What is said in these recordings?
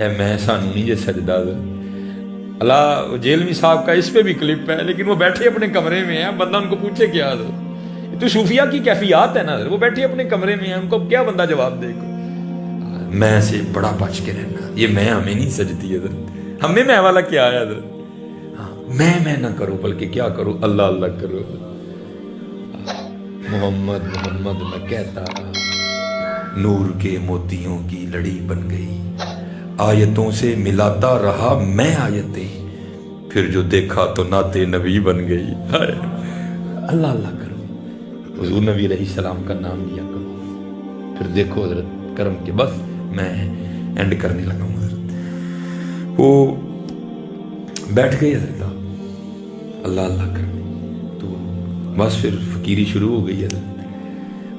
اے میں سانو نہیں جے سجدہ اللہ جیلوی صاحب کا اس پہ بھی کلپ ہے، لیکن وہ بیٹھے اپنے کمرے میں ہیں، بندہ ان کو پوچھے کیا تو صوفیہ کی کیفیات ہے نا، وہ بیٹھے اپنے کمرے میں ہیں، ان کو کیا بندہ جواب دے گا؟ میں سے بڑا بچ کے رہنا، یہ میں ہمیں نہیں سجتی حضرت، ہمیں میں والا کیا ہے حضرت؟ میں نہ کرو بلکہ کیا کرو، اللہ اللہ کرو، محمد محمد میں کہتا رہا، نور کے موتیوں کی لڑی بن گئی، آیتوں سے ملاتا رہا میں آیتیں، پھر جو دیکھا تو نعت نبی بن گئی، اللہ اللہ کرو، حضور نبی علیہ السلام کا نام لیا کرو، پھر دیکھو حضرت کرم کے، بس میں اینڈ کرنے لگا ہوں حضرت۔ وہ بیٹھ گئی حضرت اللہ اللہ کرنے، تو بس پھر فقیری شروع ہو گئی حضرت،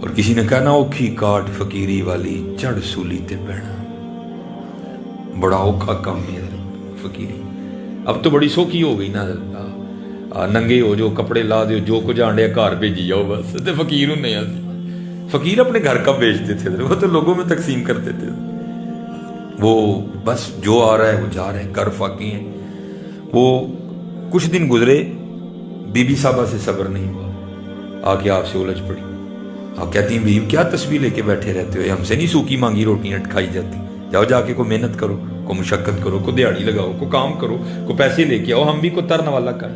اور کسی نے کہا نا اوکھی کاٹ فقیری والی چڑھ سولی تے بہنا، بڑا اوکھا کام ہے حضرت فقیری، اب تو بڑی سوکھی ہو گئی نا حضرت، ننگے ہو جو کپڑے لا دیو جو کچھ آنڈے گھر بھیجی جاؤ بس، تے فقیر ہونے ہیں، فقیر اپنے گھر کا بیچتے تھے، وہ تو لوگوں میں تقسیم کرتے تھے، وہ بس جو آ رہا ہے وہ جا رہا ہے، گھر فاقی ہیں۔ وہ کچھ دن گزرے، بی بی صاحبہ سے صبر نہیں ہوا، آ کے آپ سے الجھ پڑی، آپ کہتی ہیں بیوی کیا تسبیح لے کے بیٹھے رہتے ہو، ہم سے نہیں سوکھی مانگی روٹیاں کھائی جاتی، جاؤ جا کے کوئی محنت کرو، کوئی مشقت کرو، کوئی دیہڑی لگاؤ، کوئی کام کرو، کوئی پیسے لے کے آؤ، ہم بھی کوئی ترن والا کریں،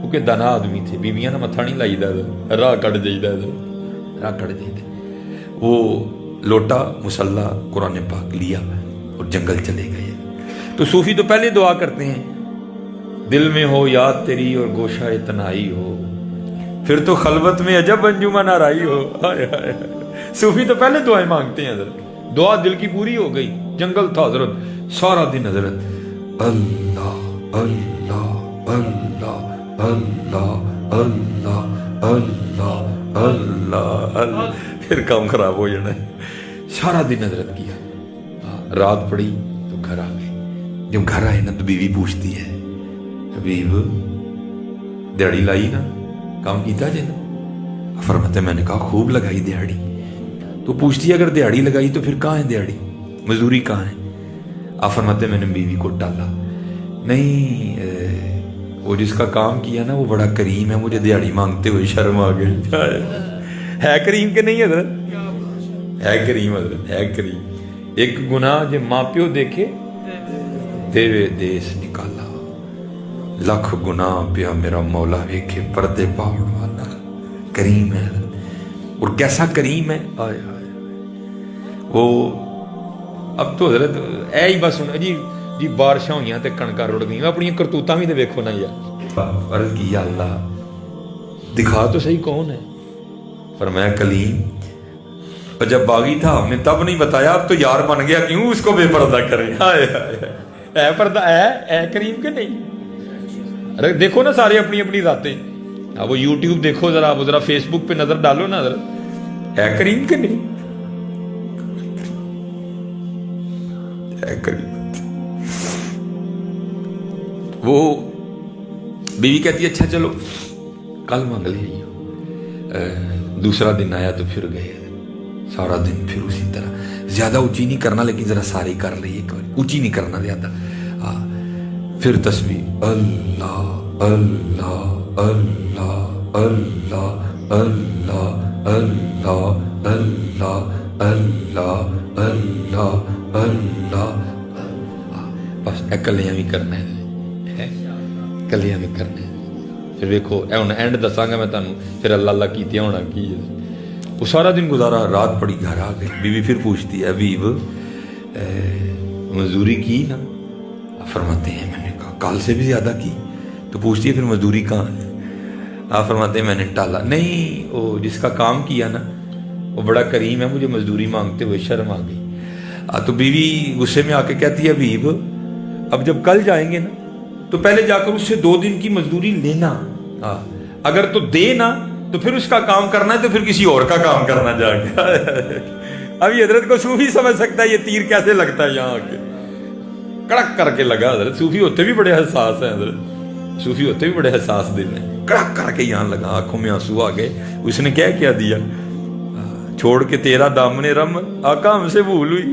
کیونکہ دانا آدمی تھے، بیویاں نہ متھا نہیں لائی دا، راہ کٹ جائیدا، راہ کٹ جائیدا۔ وہ لوٹا مسلح قرآن پاک لیا اور جنگل چلے گئے۔ تو صوفی تو پہلے دعا کرتے ہیں، دل میں ہو یاد تیری اور گوشہ تنہائی ہو، پھر تو خلوت میں عجب انجمن آرائی ہو، ہائے ہائے۔ صوفی تو پہلے دعائیں مانگتے ہیں حضرت، دعا دل کی پوری ہو گئی، جنگل تھا حضرت، سارا دن حضرت اللہ اللہ اللہ اللہ اللہ اللہ اللہ اللہ، پھر کام خراب ہو جانا ہے، سارا دن حضرت کیا، رات پڑی تو گھر آ گئے، جب گھر آئے نا تو بیوی پوچھتی ہے، حبیب دیہڑی لائی نا، کام کیتا جے نا؟ فرماتے میں نے کہا خوب لگائی دیہڑی۔ تو پوچھتی ہے اگر دیہڑی لگائی تو پھر کہاں ہے دیہڑی، مزدوری کہاں ہے؟ آپ فرماتے میں نے بیوی کو ڈالا، نہیں وہ جس کا کام کیا نا وہ بڑا کریم ہے، مجھے دیہڑی مانگتے ہوئے شرم آ گئی۔ ہے کریم کہ نہیں حضرت؟ ہے کریم حضرت، ہے کریم۔ ایک گناہ جو ماں پیو دیکھے دیوے دیس نکالا، لکھ گناہ پیا میرا مولا ویکھے پردے پاڑ والا، کریم ہے حضرت، اور کیسا کریم ہے، آئے آئے۔ وہ اب تو حضرت اے ہی بس ہونا جی بارشاں ہوئیاں تے کنکاں رڑ گئیں، اپنی کرتوتاں بھی تے ویکھو نا یار۔ عرض کی یا اللہ دکھا تو صحیح کون ہے؟ فرمایا کلیم، اور جب باغی تھا ہم نے تب نہیں بتایا، اب تو یار بن گیا کیوں اس کو بے پردہ کرے، ہائے ہائے، اے پردہ اے کریم کہ نہیں؟ ارے دیکھو نا سارے اپنی اپنی ذاتیں، اب وہ یوٹیوب دیکھو ذرا، وہ ذرا فیس بک پہ نظر ڈالو نا ذرا، اے کریم کہ نہیں؟ اے کریم۔ وہ بیوی کہتی ہے اچھا چلو کل مانگ لے، دوسرا دن آیا تو پھر گئے، سارا دن پھر اسی طرح، زیادہ اونچی نہیں کرنا لیکن ذرا ساری کر لی، ایک بار اونچی نہیں کرنا زیادہ، پھر تسبیح اللہ اللہ اللہ اللہ اللہ اللہ اللہ اللہ اللہ اللہ، بس کلیاں بھی کرنا ہے، کلیاں بھی کرنا ہے۔ پھر ویکھو اے ہن اینڈ دساں گا میں تانوں، پھر اللہ اللہ کیتیا ہونا کی ہے۔ وہ سارا دن گزارا، رات پڑی گھر آ گئی، بیوی پھر پوچھتی ہے حبیب مزدوری کی نا؟ فرماتے ہیں میں نے کہا کل سے بھی زیادہ کی۔ تو پوچھتی ہے پھر مزدوری کہاں ہے؟ آپ فرماتے ہیں میں نے ٹالا، نہیں وہ جس کا کام کیا نا وہ بڑا کریم ہے، مجھے مزدوری مانگتے ہوئے شرم آ گئی۔ تو بیوی غصے میں آ کے کہتی ہے حبیب اب جب کل جائیں گے نا تو پہلے جا کر اس سے 2 دن کی مزدوری لینا، اگر تو دے نا تو پھر اس کا کام کرنا ہے، تو پھر کسی اور کا کام کرنا جا کے۔ اب یہ حضرت کو صوفی سمجھ سکتا ہے یہ تیر کیسے لگتا ہے، یہاں کے کڑک کر کے لگا۔ حضرت صوفی ہوتے بھی بڑے حساس ہیں، حضرت صوفی ہوتے بھی بڑے حساس دل ہیں، کڑک کر کے یہاں لگا، آنکھوں میں آنسو آ گئے۔ اس نے کیا دیا، چھوڑ کے تیرا دامن رم آقا ہم سے بھول ہوئی،